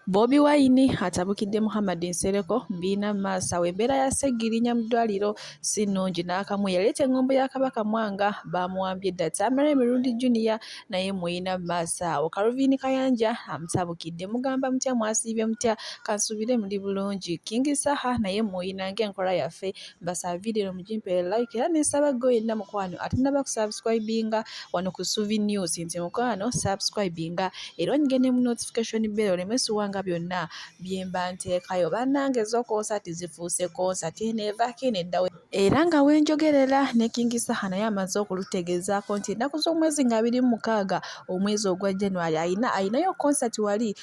Bobi Wine atabukidde Muhammad Nsereko mbina masa wembera ya Ssengirinya mudwaliro sinungi n'akamu yaleta engombo ya Kabaka Mwaga bamuwambye data merere mirundi junior naye muyina masa Okaruvini Kayanja amutabukidde mugamba mutya mwasibye mutya kansubire muri bulungi King Saha naye muyina ng'enkola yaffe mbasaba video mujimpe like era nesaba go yenna mukwano atinaba kusubscribinga wano ku Suvi News nti mukwano subscribinga era ngene mu notification bell lemesuwanga byonna byemba nteekayo bannange zo concert zifuuse concert nevaako neddawe era nga wenjogerera ne King Saha naye amaze okulutegeezaako nti ennaku z'omwezi nga 26 omwezi ogwa January ayinayo concert wali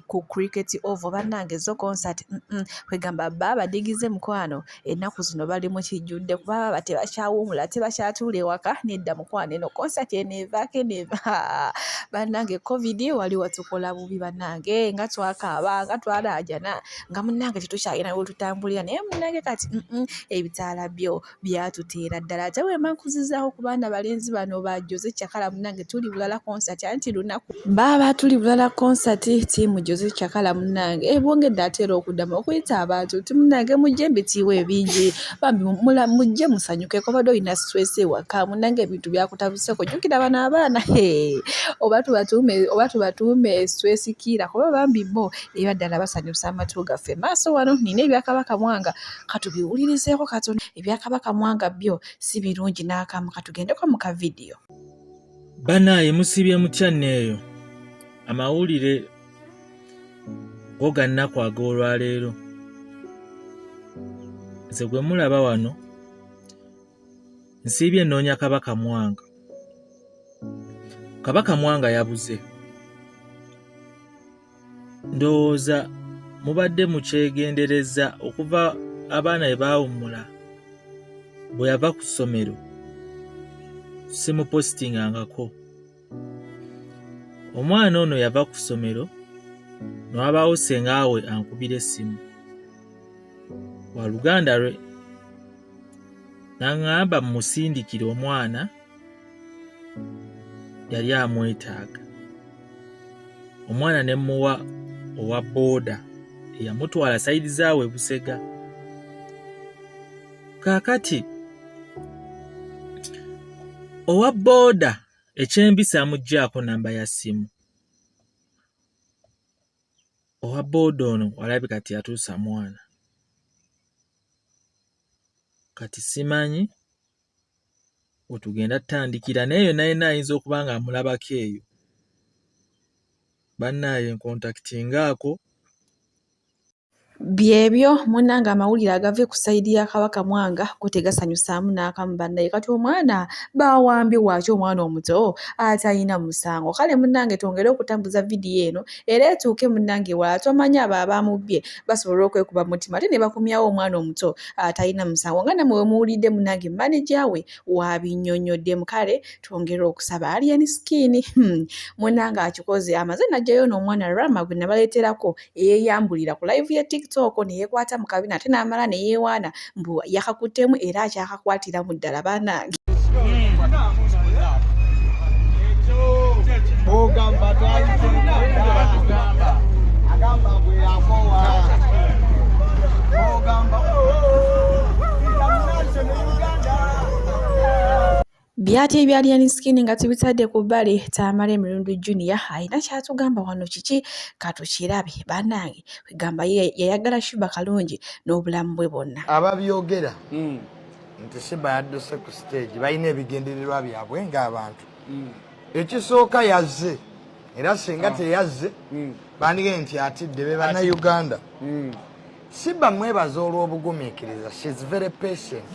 ku cricket over bannange zo concert kwegamba baba digize mukwano ennaku zino bali mu kijjudde kuba baba tebakyawumula tebakyatuula ewaka nedda mukwano eno concert enevaako neva bannange covid wali watukola bubi bannange nga twakaaba nga twalaajana nga munnange tetukyalina we tutambulira naye munnange kati ebitaala byo byatuteera ddala ate wema nkuzizaaho ku baana balenzi bano bajoze kyakala munnange tuli bulala concert anti lunaku baba tuli bulala concert tiimu joze kyakala munnange bwongedde ateera okuddamu okuyita abantu ti munnange mujje mbitiibwa ebingi bambi mujje musanyukeko badde olina stress ewaka munnange ebintu byakutabuseko jjukira bano abaana oba tubatuume stress kira kuba bambi bo era ddala basanyusa amatu gaffe maaso wano nina ebya Kabaka Mwaga katubiwulirizeeko katono ebya Kabaka Mwaga byo si birungi n'akamu katugendeko mu ka video banaye musibye mutya neeyo amawulire go gannaku ag'olwaleero nze gwe mulaba wano nsiibye nnoonya Kabaka Mwaga. Kabaka Mwaga yabuze. Ndowooza mubadde mukyegendereza okuva abaana bwe baawummula bwe yava ku ssomero simupositingangako. Omwana ono yava ku ssomero n'abaawo ssengaawe ankubira essimu wa luganda lwe n'aŋŋamba musindikire omwana yali amwetaaga. Omwana ne muwa owa booda eyamutwala sayidi zaawe Busega. Kaakati owa booda ekyembisa amuggyako namba ya ssimu. Owa booda ono walabi kati yatuusa mwana. Kati simanyi otugenda tutandikira naye yonna yenna ayinza okuba nga amulabako eyo. Bannaye nkontakitingaako. byebyo munnange amawulire agave ku sayidi ya Kabaka Mwaga go tegasanyusaamu n'akamu bannaye kati omwana baawambye waki omwana omuto atalina musango kale munnange twongere okutambuza vidiyo eno era etuuke munnange wala tomanyi abo abamubbye basobole okwekuba mutima ate ne bakumyawo omwana omuto atalina musango nga namwe we muwulidde munnange maneja we wabinnyonnyodde kale twongere okusaba alien skin munnange akikoze amaze najjayo n'omwana Rama gwe nabaleeterako eyeeyambulira ku live ya TikTok neyekwata mu kabina ate n'amala neyeewaana mbu yakakuttemu era akyakakwatiramu ddala banange. Byati ebyali yani skin nga tubitadde ku bbali Tamale Emirundi Junior alina kyatugamba wano kiki katukirabe bannange kwegamba yayagala Shiba kalungi n'obulamu bwe bwonna. Ababyogera nti Shiba yadduse ku stage balina ebigendererwa byabwe ng'abantu. Ekisooka yazze era singa teyazze bandige nti atidde be bannayuganda. Shiba mwebaza olw'obugumiikiriza. She's very patient.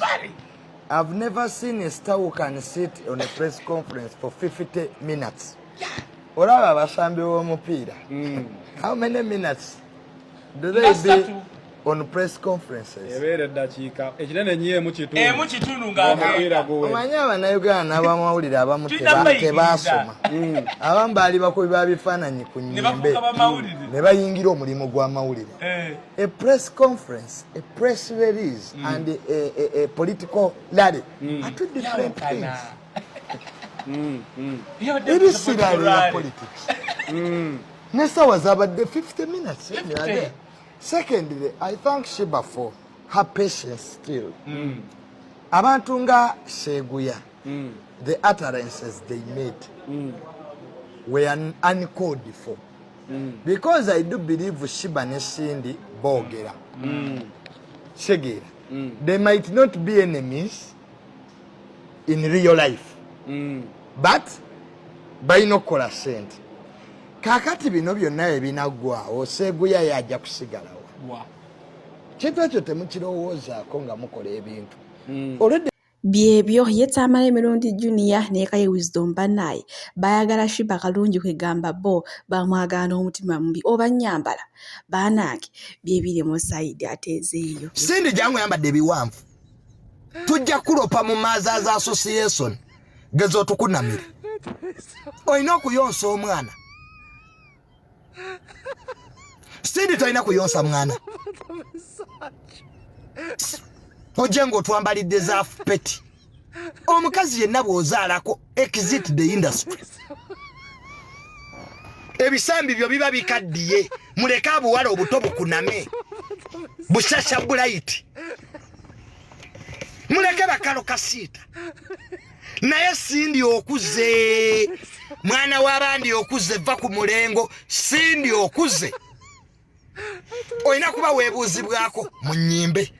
I've never seen a star who can sit on a press conference for 50 minutes. Olaba abasambi b'omupiira. How many minutes do they be on press conferences? Omanyi abannayuganda n'abamawulire abamu tebaasoma. Abamu baali bakubi ba bifaananyi ku nnyimbe ne bayingira omulimu gw'amawulire. A press conference, a press release and a political rally are two different things. It is serious politics. Nessa was about the 50 minutes. Yeah. Secondly, I thank Shiba for her patience still. Abantu nga Seguya, the utterances they made were uncalled for. Because I do believe Shiba ne Cindy Bogera. Segera. They might not be enemies in real life. But by no consent. Kakati bino byonna ebinagwawo Seguya yajja kusigalawo. Kintu ekyo temukirowoozaako nga mukola ebintu. Already byebyo yetamala emirundi Junior ne Kaye Wisdom bannaye bayagala Shiba kalungi kwegamba bo bamwagana omutima mubi oba nnyambala banange byebiri mu side ateezeeyo. Cindy jangu yambadde ebiwanvu. Tujja kulopa mu Mazaza Association gezo tukunamira. Oyina okuyonsa omwana. Cindy toyina kuyonsa mwana. Ojengo twambalidde za peti. Omukazi yenna bw'ozaalako exit the industry. Ebisambi byo biba bikaddiye. Muleke abuwala obuto bukuname. Bushasha bulayiti. Muleke bakalo kasiita. Naye Cindy okuze. Mwana w'abandi okuze va ku mulengo. Cindy okuze. Oyina kuba weebuuzibwako mu nnyimbe.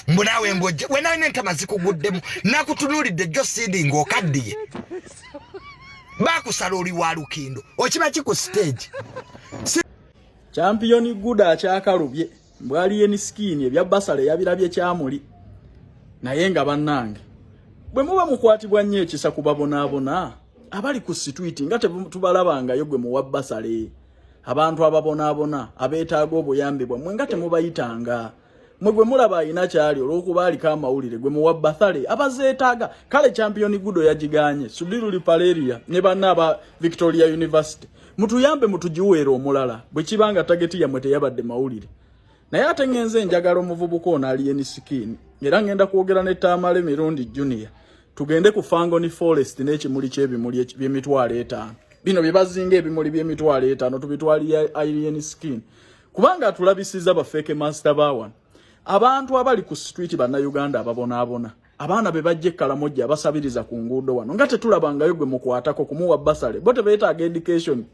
Mbunawe mboje wena nentama zikuguddemu nakutunulidde jo Cindy ng'okaddiye. Bakusala oli wa Lukindo. Okiba ki ku stage? Champion Guda akyakalubye mbwali yeni skin ebya basale yabirabye kyamuli. Naye nga bannange bwe muba mukwatibwa nnyo ekisa kubabonaabona abali ku street nga tubalabangayo gwe muwa basale. Abantu ababonaabona abeetaaga obuyambi bwamwe nga temubayitanga. Mwe mulaba ina kyali olwokuba aliko amawulire gwe muwa basale abazeetaaga. Kale Champion Gudo yagiganye Sudiruli Paleria ne banna aba Victoria University. Mutuyambe mutujiweera omulala bwe kibanga tageti yamwe teyabadde mawulire. Naye ate ngenze njagala omuvubuka ono ali yeni skin era ngenda kwogera ne Tamale Mirundi Junior tugende ku Fangoni Forest n'ekimuli ky'ebimuli by'emitwalo 5. Bino bye bazinga ebimuli by'emitwalo 5 tubitwali yeni skin kubanga tulabisiza ba fake master bawan. Abantu abali ku street banna Uganda ababonaabona abaana be bajje Kalamoja abasabiriza ku nguudo wano nga tetulabangayo gwe mukwatako kumuwa basale bote beetaaga education.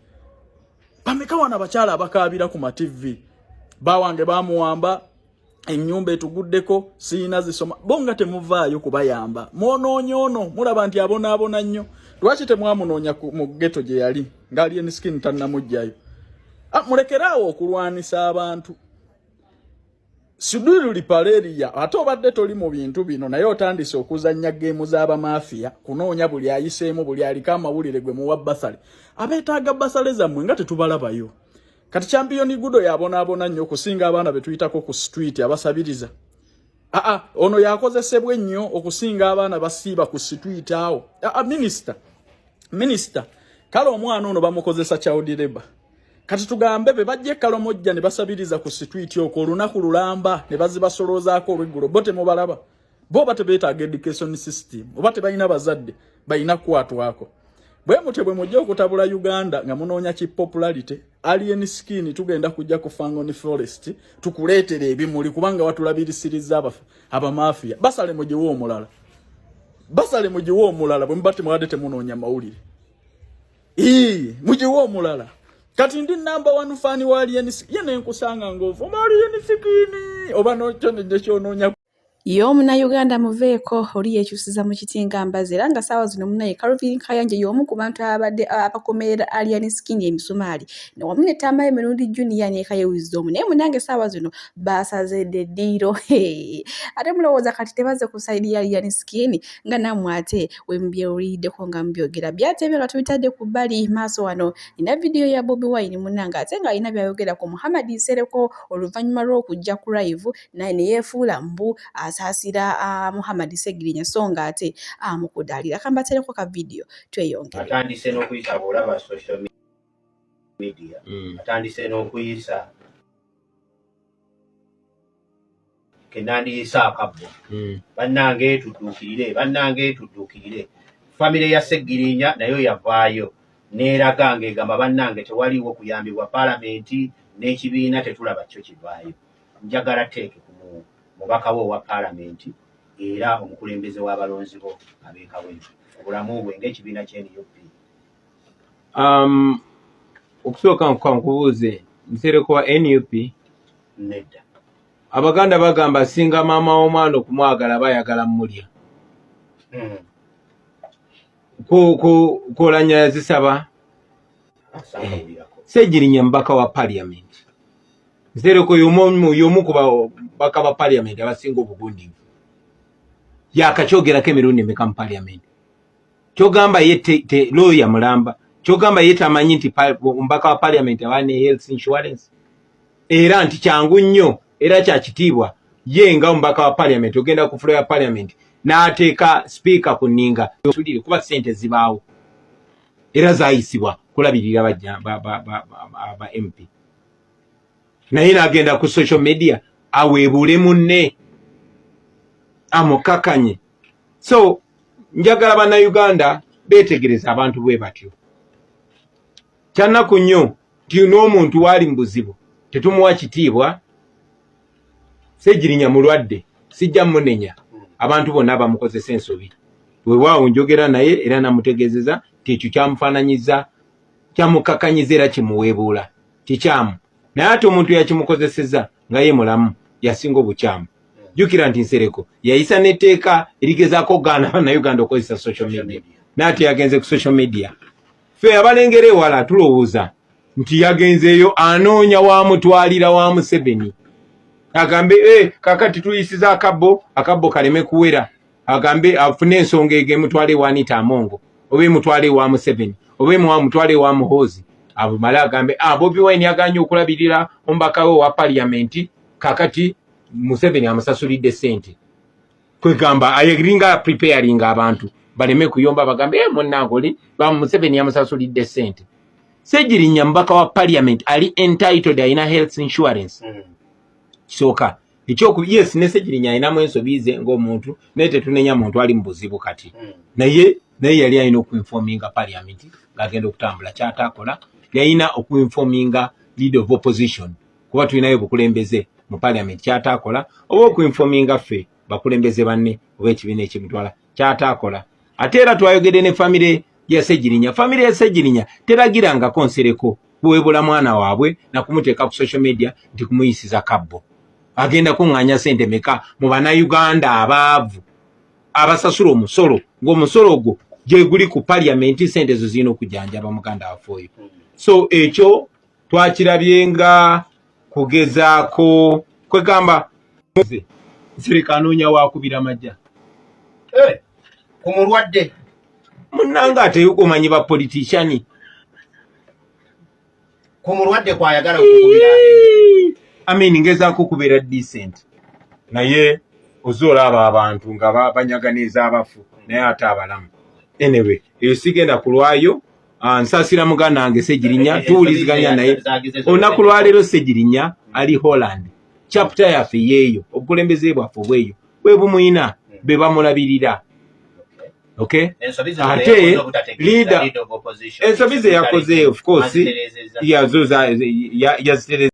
Pameka wana bakyala abakaabira ku ma TV bawange bamuwamba ennyumba etuguddeko siina zisoma bonga temuvaayo kubayamba mwonoonyono mulaba nti abonaabona nnyo. Lwaki temwamunoonya mu ghetto gye yali ng'ali yeni skin tannamugjayo? Mulekeraawo okulwanisa abantu. Sudiruli Paleria ate obadde toli mu bintu bino naye otandise okuzannya geemu z'abamafia kunoonya buli ayiseemu buli aliko amawulire gwe muwa basale abeetaaga basale zammwe nga tetubalabayo. Kati Champion Gudo yabonaabona nnyo okusinga abaana be tuyitako ku street abasabiriza. Ono yakozesebwa ennyo okusinga abaana basiiba ku street awo. Minister kale omwana ono bamukozesa child labor. Kati tugambe be bajje Kalamoja ne basabiriza ku street okwo olunaku lulamba ne bazibasolozaako olweggulo bote mubalaba. Bo batebeetaaga education system oba tebalina bazadde balina kwatwako. Bwe mutwe bwe mujja okutabula Uganda nga munoonya ki popularity alien skin tugenda kujja ku Fangoni Forest tukuleetere ebimuli kubanga watulabirisiriza abamafia. Basale mujiwo omulala. Basale mujiwo omulala bwe mbate mwade temunoonya mawulire. Mujiwo omulala. Kati ndi number 1 fani wa alien skin yene nkusanga ngovu alien skin oba no kyone kyonoonya. Yo Munnayuganda muveeko oli yekyusiza mu kitinga mbazi era nga ssaawa zino munnaye Calvin Kayanja y'omu ku bantu abadde abakomerera alien skin emisumaali wamu ne Tamale Mirundi Junior ne Kaye Wisdom naye munnange ssaawa zino baasazedde eddiiro. Ate mulowooza kati tebaze ku sayidi ya alien skin nga nammwe ate we mubyewuliddeko nga mubyogera byatebye nga tubitadde ku bbali maaso wano nina vidiyo ya Bobi Wine munnange ate nga alina byayogera ku Muhammad Nsereko oluvannyuma lw'okujja ku live naye ne yeefuula mbu asasira Muhammad Ssengirinya songa ate amukudalira kambatereko ka video tweyongere. Atandise n'okuyisa olaba social media atandise n'okuyisa kenandiyisa akabbo bannange tudduukirire famire ya Ssengirinya nayo yavaayo n'eraga ng'egamba bannange tewaliwo kuyambibwa paalamenti n'ekibiina tetulaba kyo kivaayo. Njagala teeke ku mubaka we owa paalamenti era omukulembeze w'abalonzi bo abeekawempe obulamu bwe ng'ekibiina ky'NUP. Okusooka nkubuuze Nsereko wa NUP Nedda. Abaganda bagamba singa maama w'omwana okumwagala bayagala mmulya. Kolanya yazisaba Ssengirinya mbaka wa parliament. Nsereko y'omu ku baka ba parliament abasinga obugundivu. Yakakyogerako emirundi emeka mu parliament. Kyogamba ye lawyer mulamba. Kyogamba ye tamanyi nti mbaka wa parliament abaana health insurance. Era nti kyangu nnyo era kya kitiibwa ye nga mbaka wa parliament ogenda ku floor ya parliament n'ateeka speaker ku nninga tulire kuba ssente zibaawo era zaayisibwa kulabirira ba MP. Naye n'agenda ku social media aweebuule munne amukakanye. So njagala bannayuganda beetegereza abantu bwe batyo. Kyannaku nnyo nti n'omuntu waali mu buzibu tetumuwa kitiibwa. Ssengirinya mulwadde sijja munenya abantu bonna bamukozesa ensobi. Weewaawo njogera naye era namutegeezeza nti ekyo kyamufaananyiza kyamukakanyiza era kimuweebuula kikyamu. Naye ate omuntu yakimukozeseza nga ye mulamu yasinga obukyamu. Jjukira nti Nsereko yayisa n'etteeka erigezaako gaana bannayuganda okozesa social media. N'ate yagenze ku social media. Ffe abalengera ewala tulowooza nti yagenzeeyo anoonya wamutwalira wa Museveni. Agambe kakati tuyisiza akabbo kaleme kuwera. Agambe afune ensonga egemutwale wa Anita Amongo obe mutwale wa Museveni obe mutwale wa Muhoozi. Abumala agambe Bobi Wine yaganye okulabirira ombaka we wa parliament kakati Museveni amusasulidde ssente. Kwegamba ayegiringa preparing abantu baleme kuyomba bagambe munnangoli ba Museveni amusasulidde ssente. Ssengirinya mbaka wa parliament ali entitled ayina health insurance. Kisooka yes ne Ssengirinya ayinamu ensobize ng'omuntu naye tetunenya muntu ali mu buzibu kati. Naye yali alina okuinforminga parliament ng'agenda okutambula kyataakola. Yalina okuinforminga leader of opposition kuba tulinayo bukulembeze mu parliament kyataakola oba okuinforminga ffe bakulembeze banne oba ekibiina ekimutwala kyataakola. Ate era twayogedde ne famire ya Ssengirinya. Famire ya Ssengirinya teragirangako Nsereko kuweebula mwana waabwe na kumuteeka ku social media nti kumuyisiza kabbo. Agenda kuŋŋaanya ssente meka mu bannayuganda abaavu abasasula omusolo ng'omusolo ogwo gye guli ku parliament ssente ezo zirina okujanjaba muganda waffe oyo. So ekyo twakirabye nga kugezaako kwegamba Nsereko anoonya waakubira majja. Ku mulwadde munnanga ate omanyi ba politician ku mulwadde kwayagala okukubira ngezaako kubeera decent naye ozoolaba abantu nga banyaganiza abafu naye ate abalamu. Anyway eyo sigenda kulwayo. Nsaasira muganda wange Ssengirinya tuwuliziganya naye olunaku lwaleero Ssengirinya ali Holland. Chapter yaffe yeeyo obukulembeze bwaffe obweyo bwe bumuyina be bamulabirira. Okay? Ate leader ensobi ze yakoze of course yazitereza